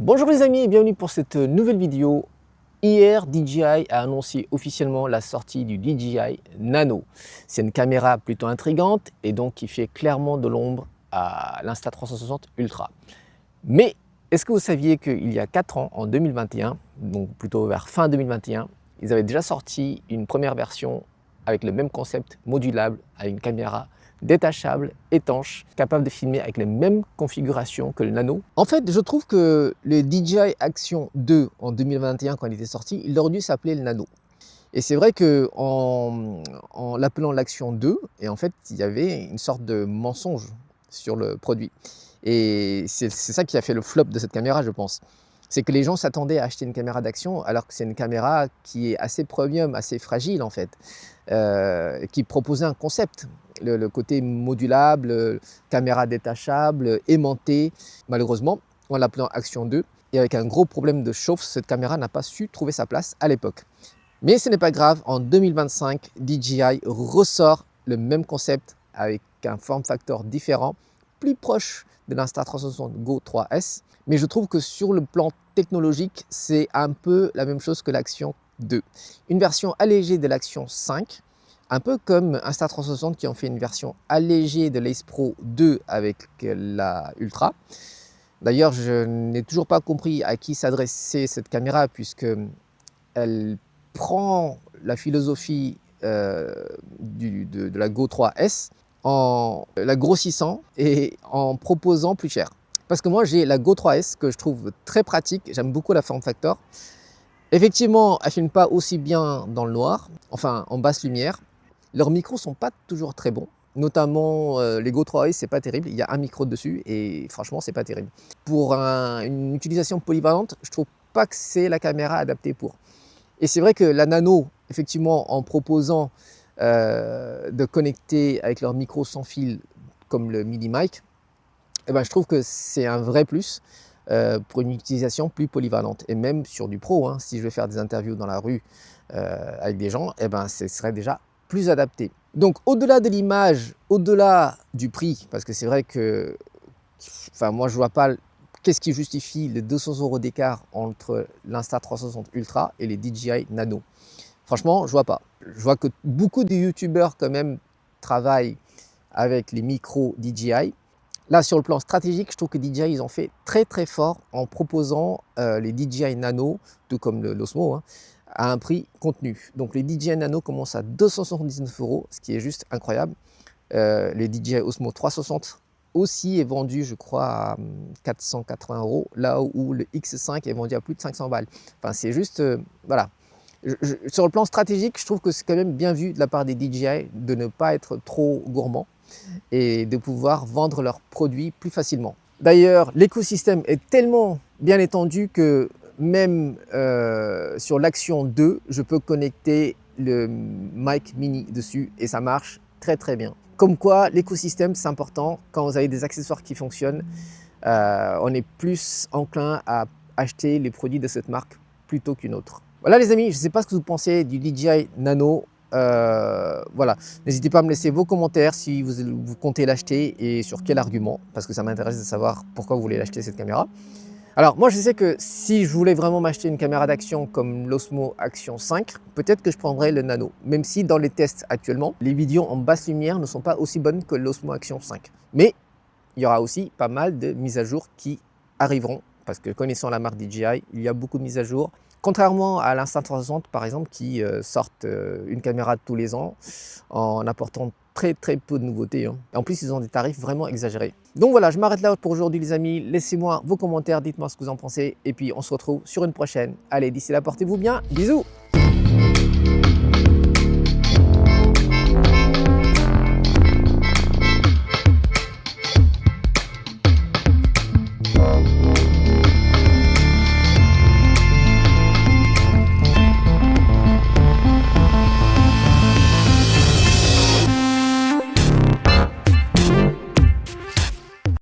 Bonjour les amis et bienvenue pour cette nouvelle vidéo. Hier, DJI a annoncé officiellement la sortie du DJI Nano. C'est une caméra plutôt intrigante et donc qui fait clairement de l'ombre à l'Insta360 Ultra. Mais est-ce que vous saviez qu'il y a 4 ans, en 2021, donc plutôt vers fin 2021, ils avaient déjà sorti une première version avec le même concept modulable, avec une caméra détachable, étanche, capable de filmer avec les mêmes configurations que le Nano. En fait, je trouve que le DJI Action 2 en 2021, quand il était sorti, il aurait dû s'appeler le Nano. Et c'est vrai qu'en l'appelant l'Action 2, et en fait, il y avait une sorte de mensonge sur le produit. Et c'est ça qui a fait le flop de cette caméra, je pense. C'est que les gens s'attendaient à acheter une caméra d'action alors que c'est une caméra qui est assez premium, assez fragile en fait, qui proposait un concept, le côté modulable, caméra détachable, aimantée. Malheureusement, en l'appelant Action 2, et avec un gros problème de chauffe, cette caméra n'a pas su trouver sa place à l'époque. Mais ce n'est pas grave, en 2025, DJI ressort le même concept avec un form factor différent, plus proche de l'Insta360 Go 3S. Mais je trouve que sur le plan technologique, c'est un peu la même chose que l'Action 2. Une version allégée de l'Action 5, un peu comme Insta360 qui ont fait une version allégée de l'Ace Pro 2 avec la Ultra. D'ailleurs, je n'ai toujours pas compris à qui s'adressait cette caméra puisque elle prend la philosophie de la Go 3S en la grossissant et en proposant plus cher. Parce que moi, j'ai la Go 3S que je trouve très pratique, j'aime beaucoup la form factor. Effectivement, elle ne filme pas aussi bien dans le noir, enfin en basse lumière. Leurs micros ne sont pas toujours très bons, notamment les Go 3S, c'est pas terrible, il y a un micro dessus et franchement, c'est pas terrible. Pour une utilisation polyvalente, je trouve pas que c'est la caméra adaptée pour. Et c'est vrai que la Nano, effectivement, en proposant de connecter avec leur micro sans fil comme le Mini Mic, eh ben, je trouve que c'est un vrai plus pour une utilisation plus polyvalente. Et même sur du pro, hein, si je vais faire des interviews dans la rue avec des gens, eh ben, ce serait déjà plus adapté. Donc au-delà de l'image, au-delà du prix, parce que c'est vrai que enfin, moi je vois pas qu'est-ce qui justifie les 200 € d'écart entre l'Insta360 Ultra et les DJI Nano. Franchement, je vois pas. Je vois que beaucoup de youtubeurs quand même travaillent avec les micros DJI. Là, sur le plan stratégique, je trouve que DJI, ils ont fait très très fort en proposant les DJI Nano, tout comme l'Osmo, hein, à un prix contenu. Donc les DJI Nano commencent à 279 €, ce qui est juste incroyable. Les DJI Osmo 360 aussi est vendu, je crois, à 480 €, là où le X5 est vendu à plus de 500 balles. Enfin, c'est juste, voilà. Sur le plan stratégique, je trouve que c'est quand même bien vu de la part des DJI de ne pas être trop gourmand et de pouvoir vendre leurs produits plus facilement. D'ailleurs, l'écosystème est tellement bien étendu que même sur l'Action 2, je peux connecter le mic mini dessus et ça marche très très bien. Comme quoi, l'écosystème, c'est important. Quand vous avez des accessoires qui fonctionnent, on est plus enclin à acheter les produits de cette marque plutôt qu'une autre. Voilà les amis, je ne sais pas ce que vous pensez du DJI Nano. Voilà, n'hésitez pas à me laisser vos commentaires si vous comptez l'acheter et sur quel argument, parce que ça m'intéresse de savoir pourquoi vous voulez l'acheter cette caméra. Alors moi je sais que si je voulais vraiment m'acheter une caméra d'action comme l'Osmo Action 5, peut-être que je prendrais le Nano, même si dans les tests actuellement, les vidéos en basse lumière ne sont pas aussi bonnes que l'Osmo Action 5. Mais il y aura aussi pas mal de mises à jour qui arriveront, parce que connaissant la marque DJI, il y a beaucoup de mises à jour. Contrairement à l'Insta360 par exemple, qui sortent une caméra tous les ans en apportant très très peu de nouveautés. Hein. En plus, ils ont des tarifs vraiment exagérés. Donc voilà, je m'arrête là pour aujourd'hui les amis. Laissez-moi vos commentaires, dites-moi ce que vous en pensez. Et puis on se retrouve sur une prochaine. Allez, d'ici là, portez-vous bien. Bisous!